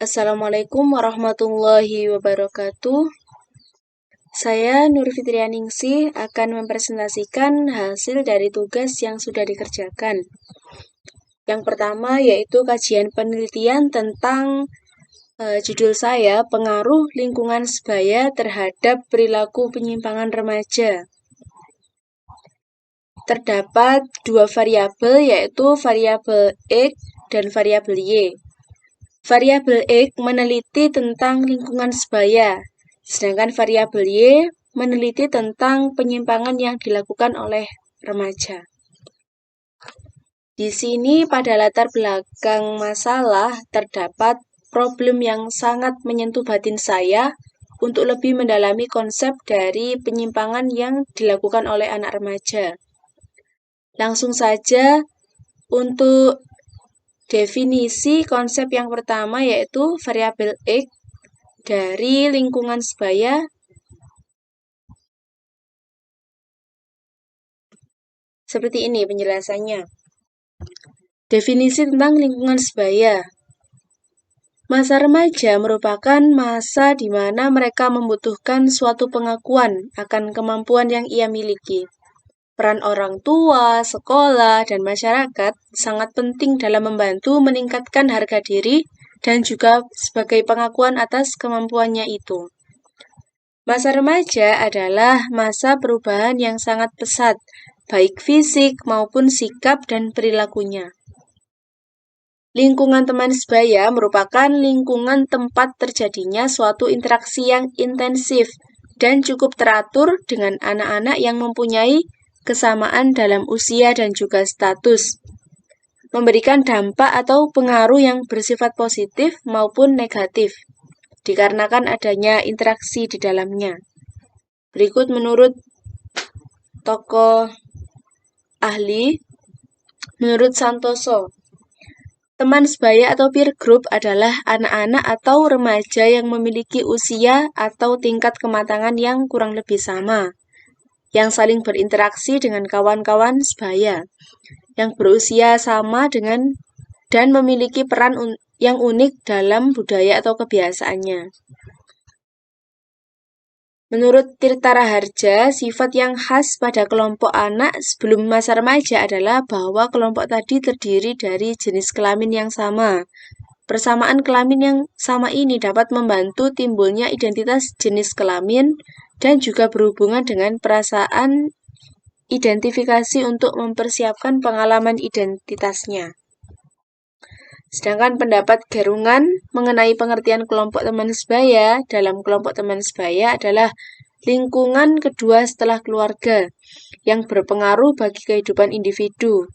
Assalamualaikum warahmatullahi wabarakatuh. Saya Nur Fitrianingsih akan mempresentasikan hasil dari tugas yang sudah dikerjakan. Yang pertama yaitu kajian penelitian tentang judul saya, pengaruh lingkungan sebaya terhadap perilaku penyimpangan remaja. Terdapat dua variabel yaitu variabel X dan variabel Y. Variabel X meneliti tentang lingkungan sebaya, sedangkan variabel Y meneliti tentang penyimpangan yang dilakukan oleh remaja. Di sini pada latar belakang masalah terdapat problem yang sangat menyentuh batin saya untuk lebih mendalami konsep dari penyimpangan yang dilakukan oleh anak remaja. Langsung saja untuk definisi konsep yang pertama yaitu variabel X dari lingkungan sebaya. Seperti ini penjelasannya. Definisi tentang lingkungan sebaya. Masa remaja merupakan masa di mana mereka membutuhkan suatu pengakuan akan kemampuan yang ia miliki. Peran orang tua, sekolah, dan masyarakat sangat penting dalam membantu meningkatkan harga diri dan juga sebagai pengakuan atas kemampuannya itu. Masa remaja adalah masa perubahan yang sangat pesat, baik fisik maupun sikap dan perilakunya. Lingkungan teman sebaya merupakan lingkungan tempat terjadinya suatu interaksi yang intensif dan cukup teratur dengan anak-anak yang mempunyai kesamaan dalam usia dan juga status, memberikan dampak atau pengaruh yang bersifat positif maupun negatif, dikarenakan adanya interaksi di dalamnya. Berikut menurut tokoh ahli, menurut Santoso, teman sebaya atau peer group adalah anak-anak atau remaja yang memiliki usia atau tingkat kematangan yang kurang lebih sama, yang saling berinteraksi dengan kawan-kawan sebaya, yang berusia sama dengan dan memiliki peran yang unik dalam budaya atau kebiasaannya. Menurut Tirta Raharja, sifat yang khas pada kelompok anak sebelum masa remaja adalah bahwa kelompok tadi terdiri dari jenis kelamin yang sama. Persamaan kelamin yang sama ini dapat membantu timbulnya identitas jenis kelamin dan juga berhubungan dengan perasaan identifikasi untuk mempersiapkan pengalaman identitasnya. Sedangkan pendapat Gerungan mengenai pengertian kelompok teman sebaya dalam kelompok teman sebaya adalah lingkungan kedua setelah keluarga yang berpengaruh bagi kehidupan individu.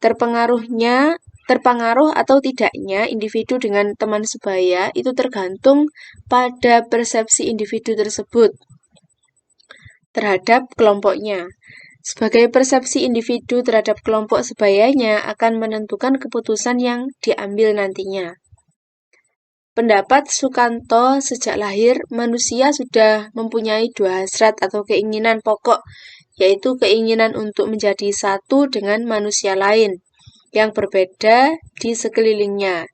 Terpengaruh atau tidaknya individu dengan teman sebaya itu tergantung pada persepsi individu tersebut terhadap kelompoknya. Sebagai persepsi individu terhadap kelompok sebayanya akan menentukan keputusan yang diambil nantinya. Pendapat Sukanto, sejak lahir manusia sudah mempunyai dua hasrat atau keinginan pokok, yaitu keinginan untuk menjadi satu dengan manusia lain yang berbeda di sekelilingnya,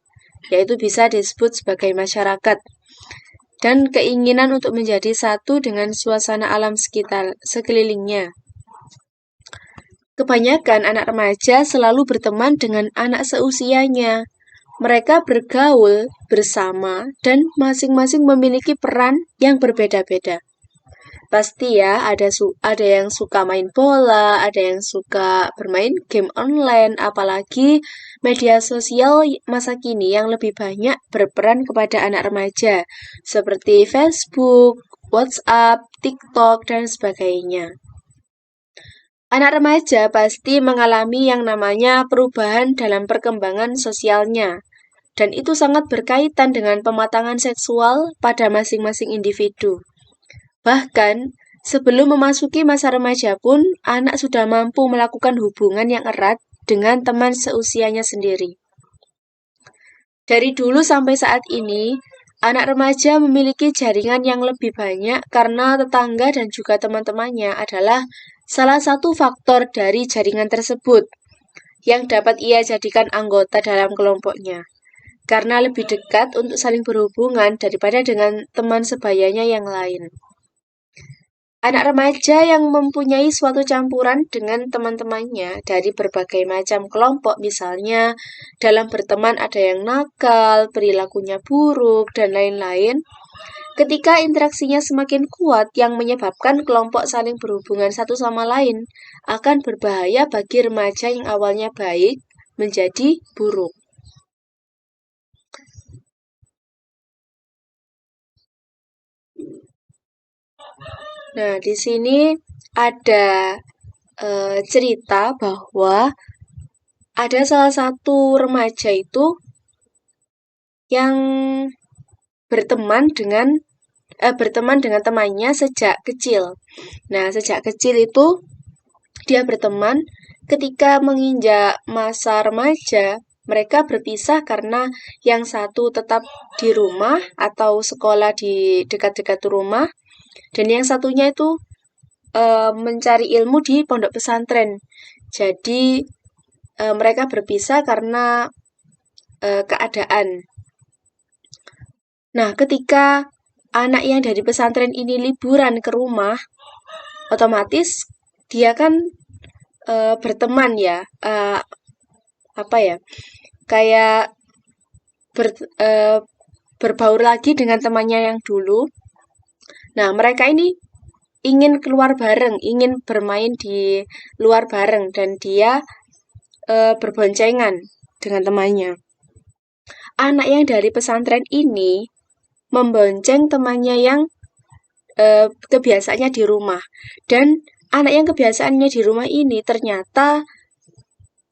yaitu bisa disebut sebagai masyarakat, dan keinginan untuk menjadi satu dengan suasana alam sekelilingnya. Kebanyakan anak remaja selalu berteman dengan anak seusianya. Mereka bergaul bersama dan masing-masing memiliki peran yang berbeda-beda. Pasti ya, ada yang suka main bola, ada yang suka bermain game online, apalagi media sosial masa kini yang lebih banyak berperan kepada anak remaja, seperti Facebook, WhatsApp, TikTok, dan sebagainya. Anak remaja pasti mengalami yang namanya perubahan dalam perkembangan sosialnya, dan itu sangat berkaitan dengan pematangan seksual pada masing-masing individu. Bahkan, sebelum memasuki masa remaja pun, anak sudah mampu melakukan hubungan yang erat dengan teman seusianya sendiri. Dari dulu sampai saat ini, anak remaja memiliki jaringan yang lebih banyak karena tetangga dan juga teman-temannya adalah salah satu faktor dari jaringan tersebut yang dapat ia jadikan anggota dalam kelompoknya. karena lebih dekat untuk saling berhubungan daripada dengan teman sebayanya yang lain. Anak remaja yang mempunyai suatu campuran dengan teman-temannya dari berbagai macam kelompok, misalnya dalam berteman ada yang nakal, perilakunya buruk, dan lain-lain. Ketika interaksinya semakin kuat yang menyebabkan kelompok saling berhubungan satu sama lain, akan berbahaya bagi remaja yang awalnya baik menjadi buruk. Nah, di sini ada cerita bahwa ada salah satu remaja itu yang berteman dengan temannya sejak kecil. Nah, sejak kecil itu dia berteman. Ketika menginjak masa remaja, mereka berpisah karena yang satu tetap di rumah atau sekolah di dekat-dekat rumah, dan yang satunya itu mencari ilmu di pondok pesantren. Jadi mereka berpisah karena keadaan. Nah, ketika anak yang dari pesantren ini liburan ke rumah, otomatis dia kan berteman ya, kayak berbaur lagi dengan temannya yang dulu. Nah, mereka ini ingin keluar bareng, ingin bermain di luar bareng, dan dia berboncengan dengan temannya. Anak yang dari pesantren ini membonceng temannya yang kebiasaannya di rumah, dan anak yang kebiasaannya di rumah ini ternyata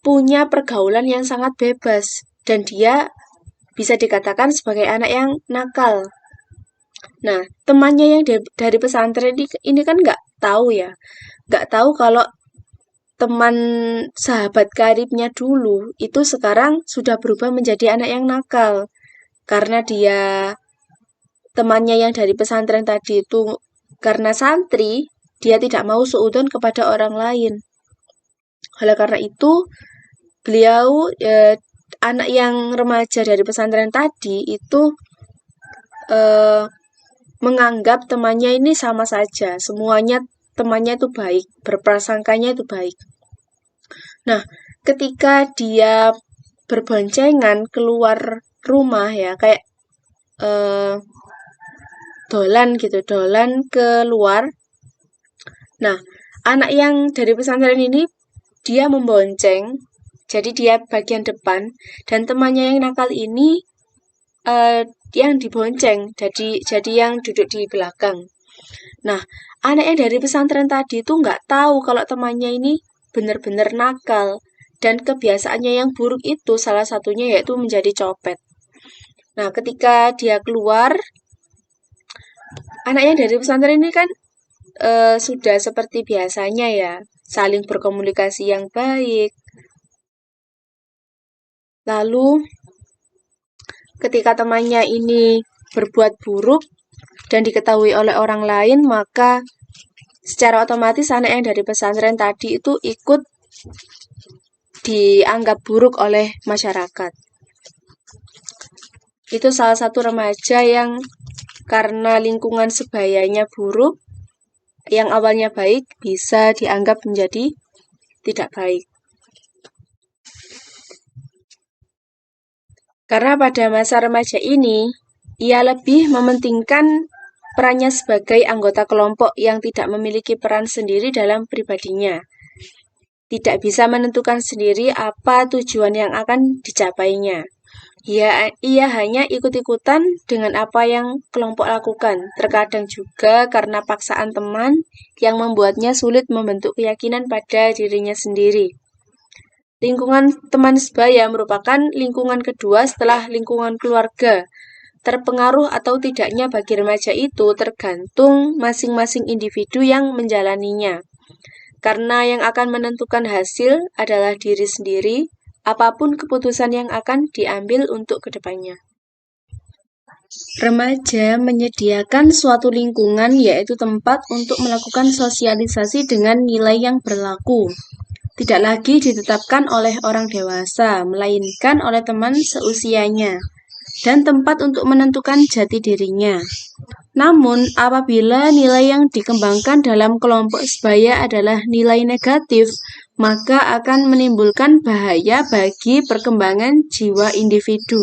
punya pergaulan yang sangat bebas, dan dia bisa dikatakan sebagai anak yang nakal. Nah, temannya yang dari pesantren ini kan nggak tahu ya, nggak tahu kalau teman sahabat karibnya dulu itu sekarang sudah berubah menjadi anak yang nakal, karena dia temannya yang dari pesantren tadi itu karena santri, dia tidak mau suudzon kepada orang lain. Oleh karena itu, beliau anak yang remaja dari pesantren tadi itu menganggap temannya ini sama saja, semuanya temannya itu baik, berprasangkanya itu baik. Nah, ketika dia berboncengan keluar rumah ya, kayak dolan keluar. Nah, anak yang dari pesantren ini dia membonceng, jadi dia bagian depan, dan temannya yang nakal ini yang dibonceng, jadi yang duduk di belakang. Nah, anak yang dari pesantren tadi itu nggak tahu kalau temannya ini benar-benar nakal, dan kebiasaannya yang buruk itu salah satunya yaitu menjadi copet. Nah, ketika dia keluar, anak yang dari pesantren ini kan sudah seperti biasanya ya, saling berkomunikasi yang baik. Lalu ketika temannya ini berbuat buruk dan diketahui oleh orang lain, maka secara otomatis anak yang dari pesantren tadi itu ikut dianggap buruk oleh masyarakat. Itu salah satu remaja yang karena lingkungan sebayanya buruk, yang awalnya baik bisa dianggap menjadi tidak baik. Karena pada masa remaja ini, ia lebih mementingkan perannya sebagai anggota kelompok yang tidak memiliki peran sendiri dalam pribadinya. Tidak bisa menentukan sendiri apa tujuan yang akan dicapainya. Ia hanya ikut-ikutan dengan apa yang kelompok lakukan. Terkadang juga karena paksaan teman yang membuatnya sulit membentuk keyakinan pada dirinya sendiri. Lingkungan teman sebaya merupakan lingkungan kedua setelah lingkungan keluarga. Terpengaruh atau tidaknya bagi remaja itu tergantung masing-masing individu yang menjalaninya. Karena yang akan menentukan hasil adalah diri sendiri, apapun keputusan yang akan diambil untuk kedepannya. Remaja menyediakan suatu lingkungan, yaitu tempat untuk melakukan sosialisasi dengan nilai yang berlaku. Tidak lagi ditetapkan oleh orang dewasa, melainkan oleh teman seusianya. dan tempat untuk menentukan jati dirinya. Namun, apabila nilai yang dikembangkan dalam kelompok sebaya adalah nilai negatif, maka akan menimbulkan bahaya bagi perkembangan jiwa individu.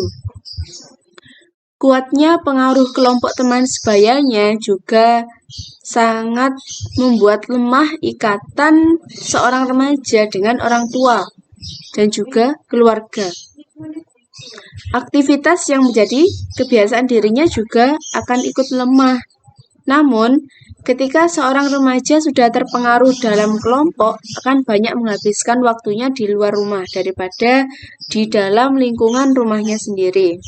Kuatnya pengaruh kelompok teman sebayanya juga sangat membuat lemah ikatan seorang remaja dengan orang tua dan juga keluarga. Aktivitas yang menjadi kebiasaan dirinya juga akan ikut lemah. Namun, ketika seorang remaja sudah terpengaruh dalam kelompok, akan banyak menghabiskan waktunya di luar rumah daripada di dalam lingkungan rumahnya sendiri.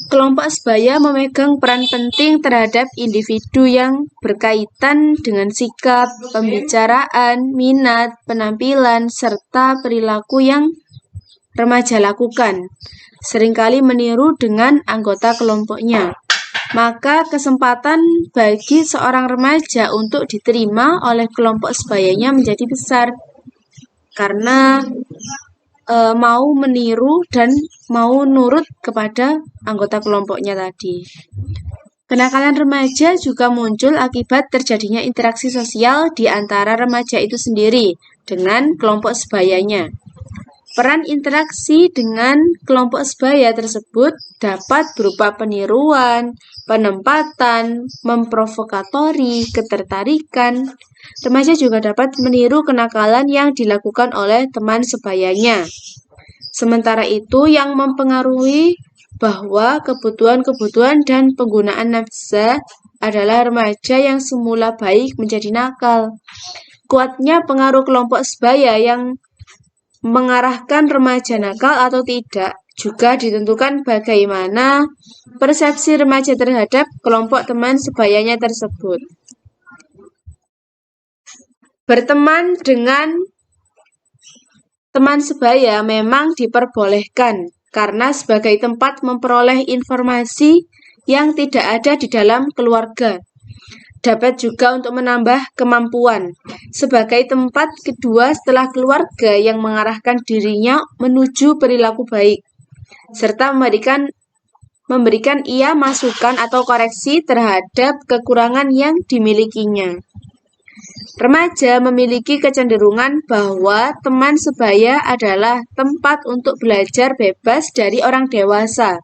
Kelompok sebaya memegang peran penting terhadap individu yang berkaitan dengan sikap, pembicaraan, minat, penampilan, serta perilaku yang remaja lakukan, seringkali meniru dengan anggota kelompoknya. Maka kesempatan bagi seorang remaja untuk diterima oleh kelompok sebayanya menjadi besar, karena mau meniru dan mau nurut kepada anggota kelompoknya tadi. Kenakalan remaja juga muncul akibat terjadinya interaksi sosial di antara remaja itu sendiri dengan kelompok sebayanya. Peran interaksi dengan kelompok sebaya tersebut dapat berupa peniruan, penempatan, memprovokatori, ketertarikan. Remaja juga dapat meniru kenakalan yang dilakukan oleh teman sebayanya. Sementara itu, yang mempengaruhi bahwa kebutuhan-kebutuhan dan penggunaan nafsa adalah remaja yang semula baik menjadi nakal. Kuatnya pengaruh kelompok sebaya yang mengarahkan remaja nakal atau tidak juga ditentukan bagaimana persepsi remaja terhadap kelompok teman sebayanya tersebut. Berteman dengan teman sebaya memang diperbolehkan karena sebagai tempat memperoleh informasi yang tidak ada di dalam keluarga. Dapat juga untuk menambah kemampuan sebagai tempat kedua setelah keluarga yang mengarahkan dirinya menuju perilaku baik, serta memberikan ia masukan atau koreksi terhadap kekurangan yang dimilikinya. Remaja memiliki kecenderungan bahwa teman sebaya adalah tempat untuk belajar bebas dari orang dewasa,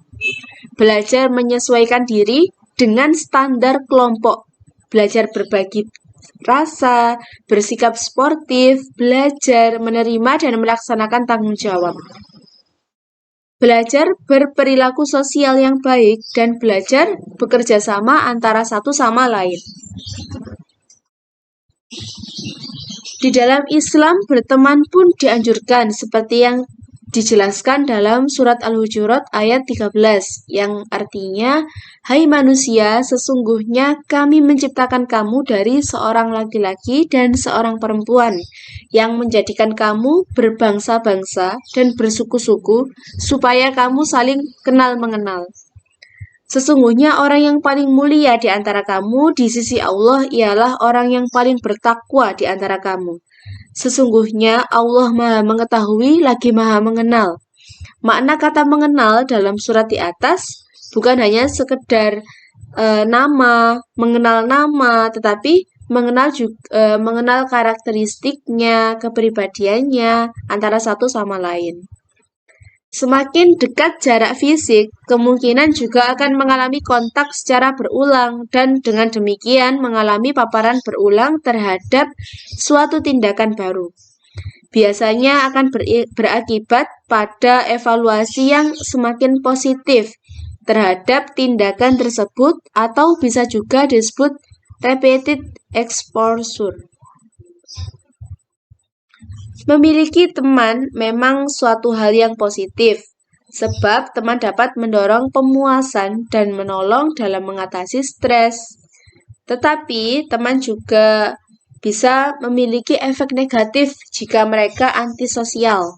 belajar menyesuaikan diri dengan standar kelompok, belajar berbagi rasa, bersikap sportif, belajar menerima dan melaksanakan tanggung jawab, belajar berperilaku sosial yang baik, dan belajar bekerja sama antara satu sama lain. Di dalam Islam, berteman pun dianjurkan seperti yang dijelaskan dalam surat Al-Hujurat ayat 13, yang artinya, "Hai manusia, sesungguhnya kami menciptakan kamu dari seorang laki-laki dan seorang perempuan, yang menjadikan kamu berbangsa-bangsa dan bersuku-suku, supaya kamu saling kenal-mengenal. Sesungguhnya orang yang paling mulia di antara kamu di sisi Allah ialah orang yang paling bertakwa di antara kamu. Sesungguhnya Allah Maha Mengetahui lagi Maha Mengenal." Makna kata mengenal dalam surat di atas bukan hanya sekedar mengenal nama, tetapi mengenal karakteristiknya, kepribadiannya antara satu sama lain. Semakin dekat jarak fisik, kemungkinan juga akan mengalami kontak secara berulang dan dengan demikian mengalami paparan berulang terhadap suatu tindakan baru. Biasanya akan berakibat pada evaluasi yang semakin positif terhadap tindakan tersebut atau bisa juga disebut repeated exposure. Memiliki teman memang suatu hal yang positif, sebab teman dapat mendorong pemuasan dan menolong dalam mengatasi stres. Tetapi teman juga bisa memiliki efek negatif jika mereka antisosial,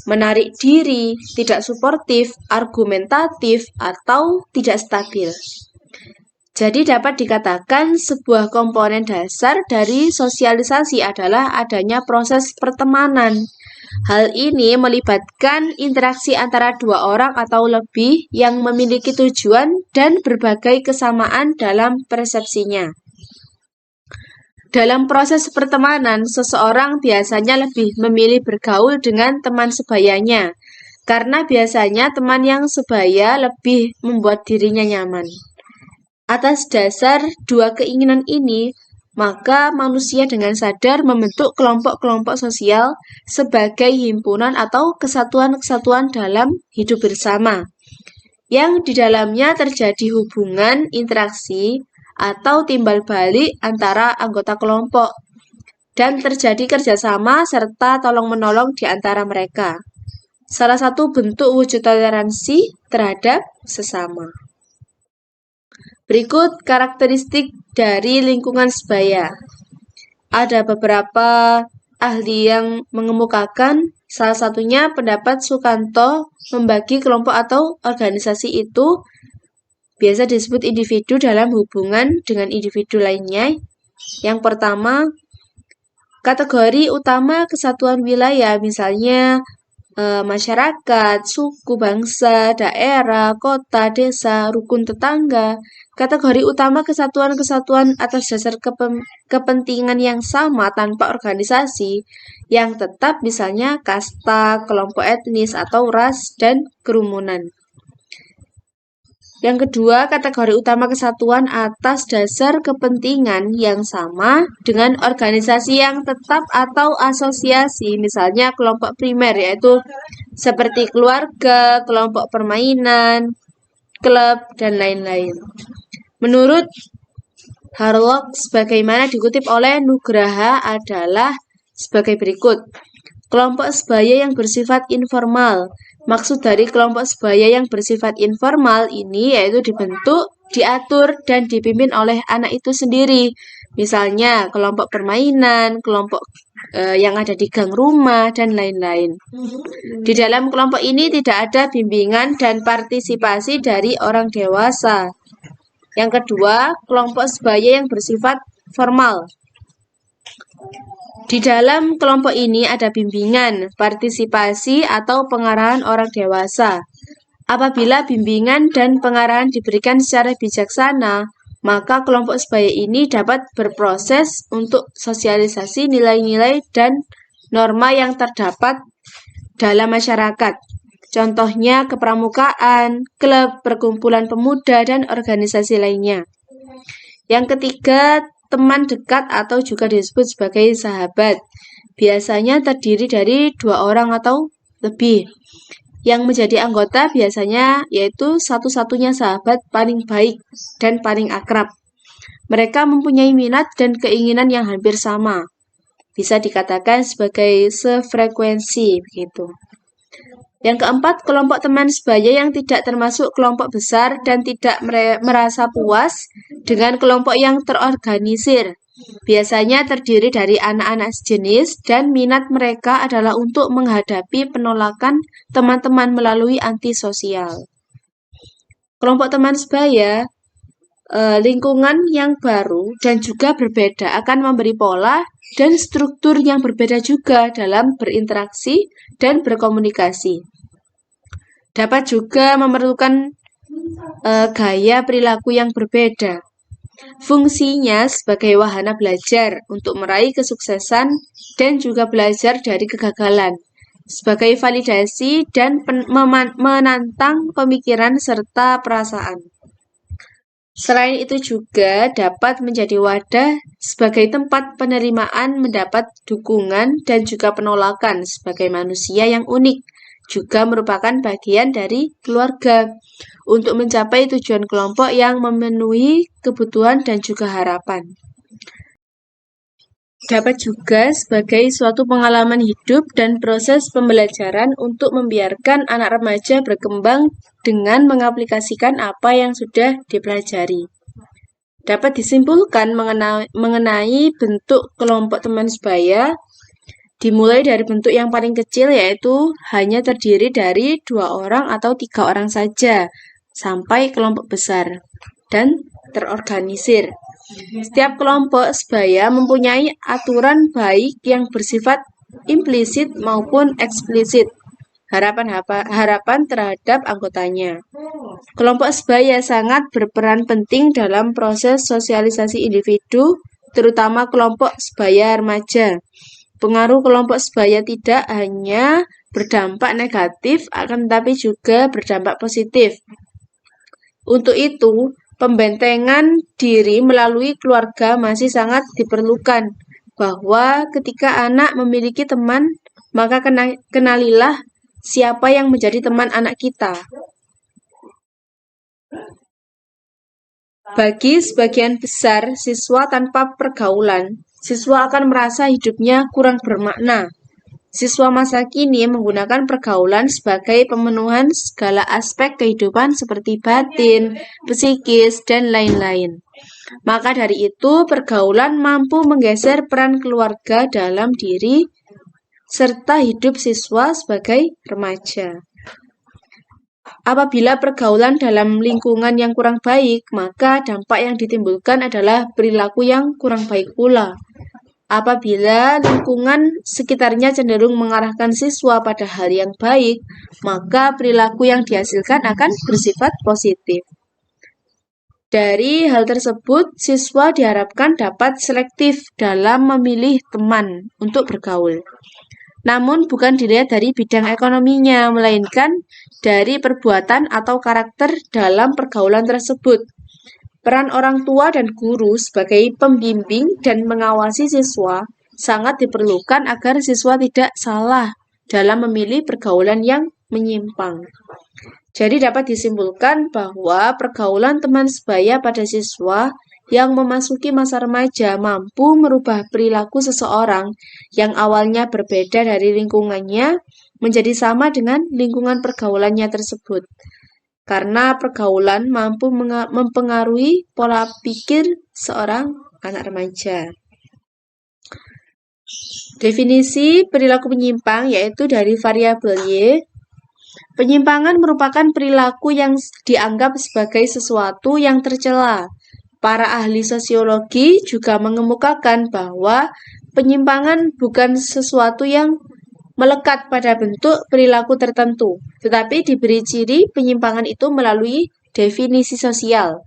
menarik diri, tidak suportif, argumentatif, atau tidak stabil. Jadi dapat dikatakan sebuah komponen dasar dari sosialisasi adalah adanya proses pertemanan. Hal ini melibatkan interaksi antara dua orang atau lebih yang memiliki tujuan dan berbagai kesamaan dalam persepsinya. Dalam proses pertemanan, seseorang biasanya lebih memilih bergaul dengan teman sebayanya, karena biasanya teman yang sebaya lebih membuat dirinya nyaman. Atas dasar dua keinginan ini, maka manusia dengan sadar membentuk kelompok-kelompok sosial sebagai himpunan atau kesatuan-kesatuan dalam hidup bersama, yang di dalamnya terjadi hubungan, interaksi, atau timbal balik antara anggota kelompok, dan terjadi kerjasama serta tolong-menolong di antara mereka. Salah satu bentuk wujud toleransi terhadap sesama. Berikut karakteristik dari lingkungan sebaya. Ada beberapa ahli yang mengemukakan, salah satunya pendapat Sukanto membagi kelompok atau organisasi itu biasa disebut individu dalam hubungan dengan individu lainnya. Yang pertama, kategori utama kesatuan wilayah, misalnya masyarakat, suku, bangsa, daerah, kota, desa, rukun tetangga. Kategori utama kesatuan-kesatuan atas dasar kepentingan yang sama tanpa organisasi yang tetap, misalnya kasta, kelompok etnis, atau ras, dan kerumunan. Yang kedua, kategori utama kesatuan atas dasar kepentingan yang sama dengan organisasi yang tetap atau asosiasi, misalnya kelompok primer, yaitu seperti keluarga, kelompok permainan, klub, dan lain-lain. Menurut Harlock, sebagaimana dikutip oleh Nugraha adalah sebagai berikut. Kelompok sebaya yang bersifat informal. Maksud dari kelompok sebaya yang bersifat informal ini yaitu dibentuk, diatur, dan dipimpin oleh anak itu sendiri. Misalnya kelompok permainan, kelompok yang ada di gang rumah, dan lain-lain. Di dalam kelompok ini tidak ada bimbingan dan partisipasi dari orang dewasa. Yang kedua, kelompok sebaya yang bersifat formal. Di dalam kelompok ini ada bimbingan, partisipasi, atau pengarahan orang dewasa. Apabila bimbingan dan pengarahan diberikan secara bijaksana, maka kelompok sebaya ini dapat berproses untuk sosialisasi nilai-nilai dan norma yang terdapat dalam masyarakat. Contohnya kepramukaan, klub, perkumpulan pemuda, dan organisasi lainnya. Yang ketiga, teman dekat atau juga disebut sebagai sahabat. Biasanya terdiri dari 2 orang atau lebih. Yang menjadi anggota biasanya yaitu satu-satunya sahabat paling baik dan paling akrab. Mereka mempunyai minat dan keinginan yang hampir sama. Bisa dikatakan sebagai sefrekuensi begitu. Yang keempat, kelompok teman sebaya yang tidak termasuk kelompok besar dan tidak merasa puas dengan kelompok yang terorganisir. Biasanya terdiri dari anak-anak sejenis dan minat mereka adalah untuk menghadapi penolakan teman-teman melalui antisosial. Kelompok teman sebaya, lingkungan yang baru dan juga berbeda akan memberi pola dan struktur yang berbeda juga dalam berinteraksi dan berkomunikasi. Dapat juga memerlukan gaya perilaku yang berbeda. Fungsinya sebagai wahana belajar untuk meraih kesuksesan dan juga belajar dari kegagalan, sebagai validasi dan menantang pemikiran serta perasaan. Selain itu juga dapat menjadi wadah sebagai tempat penerimaan mendapat dukungan dan juga penolakan sebagai manusia yang unik, juga merupakan bagian dari keluarga untuk mencapai tujuan kelompok yang memenuhi kebutuhan dan juga harapan. Dapat juga sebagai suatu pengalaman hidup dan proses pembelajaran untuk membiarkan anak remaja berkembang dengan mengaplikasikan apa yang sudah dipelajari. Dapat disimpulkan mengenai bentuk kelompok teman sebaya, dimulai dari bentuk yang paling kecil yaitu hanya terdiri dari 2 orang atau 3 orang saja, sampai kelompok besar dan terorganisir. Setiap kelompok sebaya mempunyai aturan baik yang bersifat implisit maupun eksplisit, harapan terhadap anggotanya. Kelompok sebaya sangat berperan penting dalam proses sosialisasi individu, terutama kelompok sebaya remaja. Pengaruh kelompok sebaya tidak hanya berdampak negatif, akan tetapi juga berdampak positif. Untuk itu, pembentengan diri melalui keluarga masih sangat diperlukan, bahwa ketika anak memiliki teman, maka kenalilah siapa yang menjadi teman anak kita. Bagi sebagian besar siswa tanpa pergaulan, siswa akan merasa hidupnya kurang bermakna. Siswa masa kini menggunakan pergaulan sebagai pemenuhan segala aspek kehidupan seperti batin, psikis, dan lain-lain. Maka dari itu, pergaulan mampu menggeser peran keluarga dalam diri serta hidup siswa sebagai remaja. Apabila pergaulan dalam lingkungan yang kurang baik, maka dampak yang ditimbulkan adalah perilaku yang kurang baik pula. Apabila lingkungan sekitarnya cenderung mengarahkan siswa pada hal yang baik, maka perilaku yang dihasilkan akan bersifat positif. Dari hal tersebut, siswa diharapkan dapat selektif dalam memilih teman untuk bergaul. Namun bukan dilihat dari bidang ekonominya, melainkan dari perbuatan atau karakter dalam pergaulan tersebut. Peran orang tua dan guru sebagai pembimbing dan mengawasi siswa sangat diperlukan agar siswa tidak salah dalam memilih pergaulan yang menyimpang. Jadi dapat disimpulkan bahwa pergaulan teman sebaya pada siswa yang memasuki masa remaja mampu merubah perilaku seseorang yang awalnya berbeda dari lingkungannya menjadi sama dengan lingkungan pergaulannya tersebut. Karena pergaulan mampu mempengaruhi pola pikir seorang anak remaja. Definisi perilaku penyimpang yaitu dari variabel Y. Penyimpangan merupakan perilaku yang dianggap sebagai sesuatu yang tercela. Para ahli sosiologi juga mengemukakan bahwa penyimpangan bukan sesuatu yang melekat pada bentuk perilaku tertentu, tetapi diberi ciri penyimpangan itu melalui definisi sosial.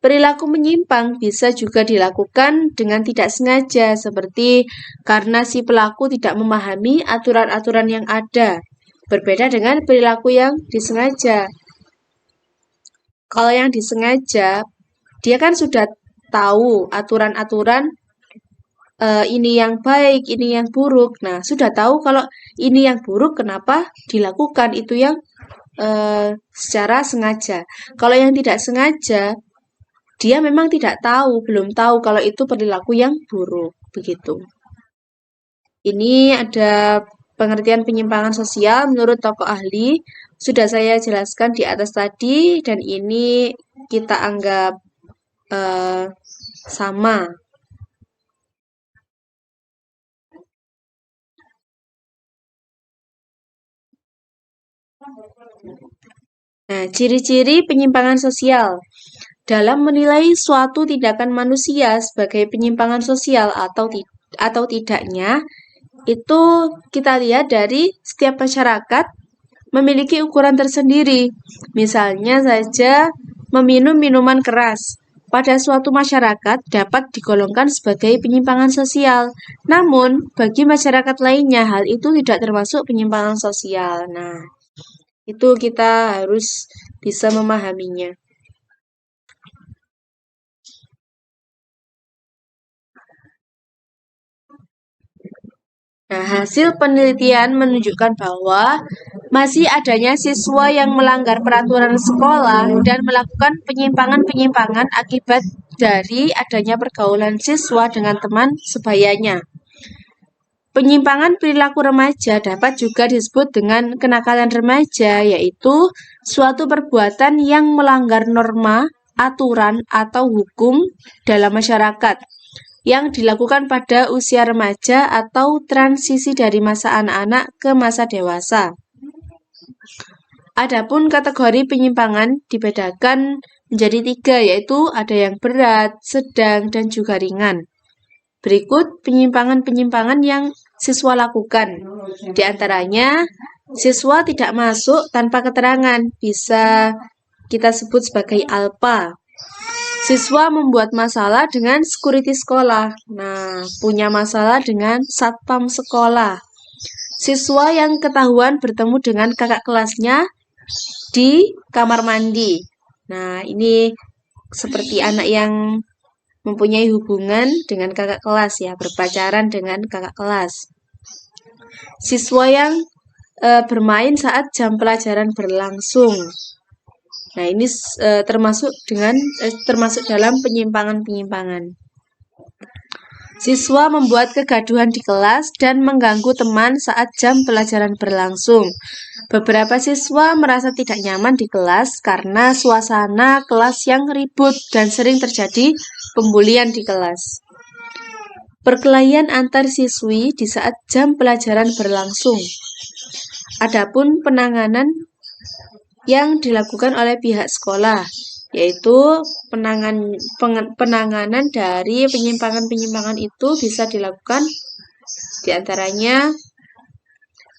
Perilaku menyimpang bisa juga dilakukan dengan tidak sengaja, seperti karena si pelaku tidak memahami aturan-aturan yang ada, berbeda dengan perilaku yang disengaja. Kalau yang disengaja, dia kan sudah tahu aturan-aturan ini yang baik, ini yang buruk. Nah, sudah tahu kalau ini yang buruk, kenapa dilakukan itu yang secara sengaja. Kalau yang tidak sengaja, dia memang tidak tahu, belum tahu kalau itu perilaku yang buruk, begitu. Ini ada pengertian penyimpangan sosial menurut tokoh ahli. Sudah saya jelaskan di atas tadi, dan ini kita anggap sama. Nah, ciri-ciri penyimpangan sosial. Dalam menilai suatu tindakan manusia sebagai penyimpangan sosial atau tidaknya, itu kita lihat dari setiap masyarakat memiliki ukuran tersendiri. Misalnya saja meminum minuman keras. Pada suatu masyarakat dapat digolongkan sebagai penyimpangan sosial. Namun, bagi masyarakat lainnya hal itu tidak termasuk penyimpangan sosial. Nah, itu kita harus bisa memahaminya. Nah, hasil penelitian menunjukkan bahwa masih adanya siswa yang melanggar peraturan sekolah dan melakukan penyimpangan-penyimpangan akibat dari adanya pergaulan siswa dengan teman sebayanya. Penyimpangan perilaku remaja dapat juga disebut dengan kenakalan remaja, yaitu suatu perbuatan yang melanggar norma, aturan, atau hukum dalam masyarakat yang dilakukan pada usia remaja atau transisi dari masa anak-anak ke masa dewasa. Adapun kategori penyimpangan dibedakan menjadi 3, yaitu ada yang berat, sedang, dan juga ringan. Berikut penyimpangan-penyimpangan yang siswa lakukan. Di antaranya, siswa tidak masuk tanpa keterangan, bisa kita sebut sebagai alpa. Siswa membuat masalah dengan security sekolah. Nah, punya masalah dengan satpam sekolah. Siswa yang ketahuan bertemu dengan kakak kelasnya di kamar mandi. Nah, ini seperti anak yang mempunyai hubungan dengan kakak kelas ya, berpacaran dengan kakak kelas. Siswa yang bermain saat jam pelajaran berlangsung. Nah, ini termasuk dalam penyimpangan-penyimpangan. Siswa membuat kegaduhan di kelas dan mengganggu teman saat jam pelajaran berlangsung. Beberapa siswa merasa tidak nyaman di kelas karena suasana kelas yang ribut dan sering terjadi pembulian di kelas. Perkelahian antar siswi di saat jam pelajaran berlangsung. Adapun penanganan yang dilakukan oleh pihak sekolah, yaitu penanganan dari penyimpangan-penyimpangan itu bisa dilakukan diantaranya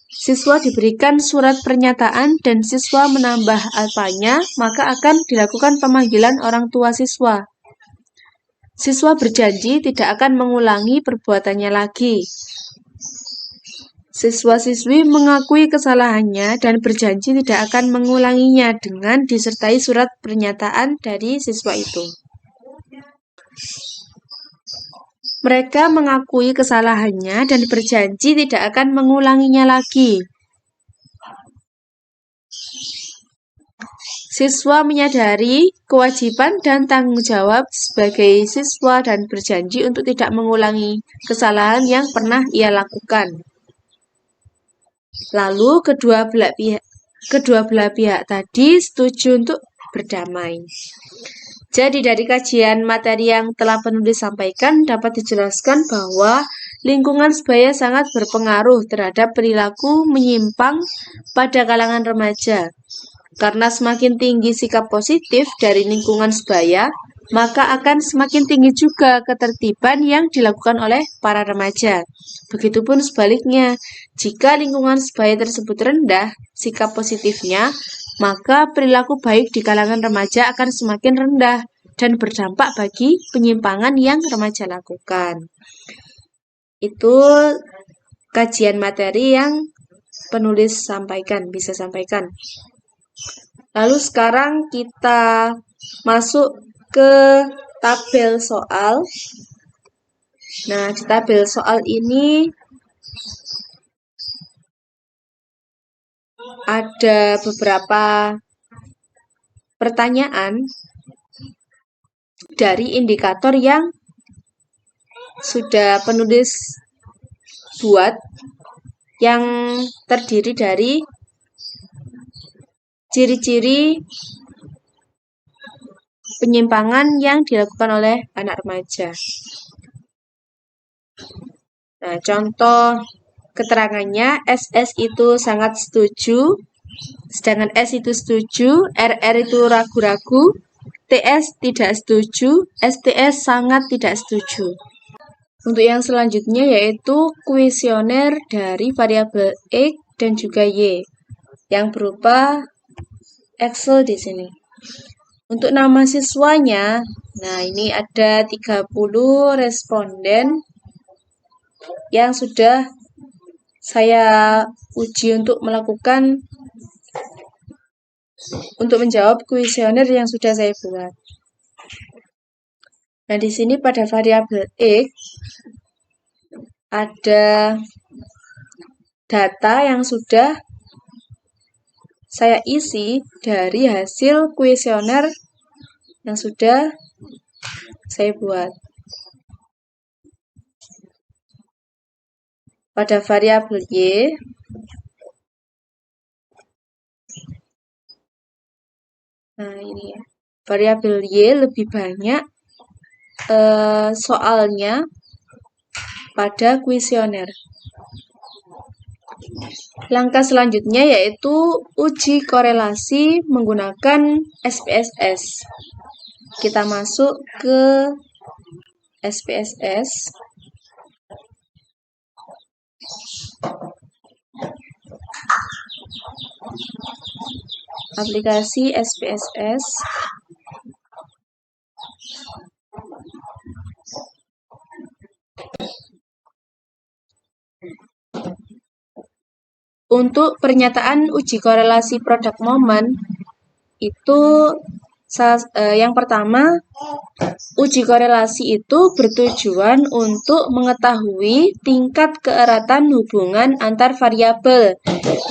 siswa diberikan surat pernyataan dan siswa menambah alpanya, maka akan dilakukan pemanggilan orang tua siswa. Siswa berjanji tidak akan mengulangi perbuatannya lagi. Siswa-siswi mengakui kesalahannya dan berjanji tidak akan mengulanginya dengan disertai surat pernyataan dari siswa itu. Mereka mengakui kesalahannya dan berjanji tidak akan mengulanginya lagi. Siswa menyadari kewajiban dan tanggung jawab sebagai siswa dan berjanji untuk tidak mengulangi kesalahan yang pernah ia lakukan. Lalu kedua belah pihak tadi setuju untuk berdamai. Jadi dari kajian materi yang telah penulis sampaikan dapat dijelaskan bahwa lingkungan sebaya sangat berpengaruh terhadap perilaku menyimpang pada kalangan remaja. Karena semakin tinggi sikap positif dari lingkungan sebaya, maka akan semakin tinggi juga ketertiban yang dilakukan oleh para remaja. Begitupun sebaliknya, jika lingkungan sebaya tersebut rendah sikap positifnya, maka perilaku baik di kalangan remaja akan semakin rendah dan berdampak bagi penyimpangan yang remaja lakukan. Itu kajian materi yang penulis bisa sampaikan. Lalu sekarang kita masuk ke tabel soal. Nah, di tabel soal ini ada beberapa pertanyaan dari indikator yang sudah penulis buat, yang terdiri dari ciri-ciri penyimpangan yang dilakukan oleh anak remaja. Nah, contoh keterangannya, SS itu sangat setuju, sedangkan S itu setuju, RR itu ragu-ragu, TS tidak setuju, STS sangat tidak setuju. Untuk yang selanjutnya yaitu kuesioner dari variabel X dan juga Y yang berupa Excel di sini. Untuk nama siswanya, nah ini ada 30 responden yang sudah saya uji untuk menjawab kuesioner yang sudah saya buat. Nah, di sini pada variabel X ada data yang sudah saya isi dari hasil kuesioner yang sudah saya buat. Pada variabel Y, nah ini ya, variabel Y lebih banyak soalnya pada kuesioner. Langkah selanjutnya yaitu uji korelasi menggunakan SPSS. Kita masuk ke SPSS. Aplikasi SPSS untuk pernyataan uji korelasi produk momen itu yang pertama, uji korelasi itu bertujuan untuk mengetahui tingkat keeratan hubungan antar variabel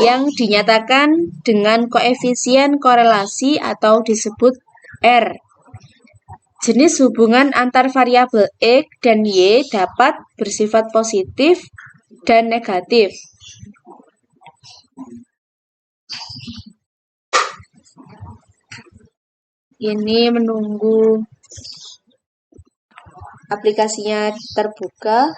yang dinyatakan dengan koefisien korelasi atau disebut R. Jenis hubungan antar variabel X dan Y dapat bersifat positif dan negatif. Ini menunggu aplikasinya terbuka.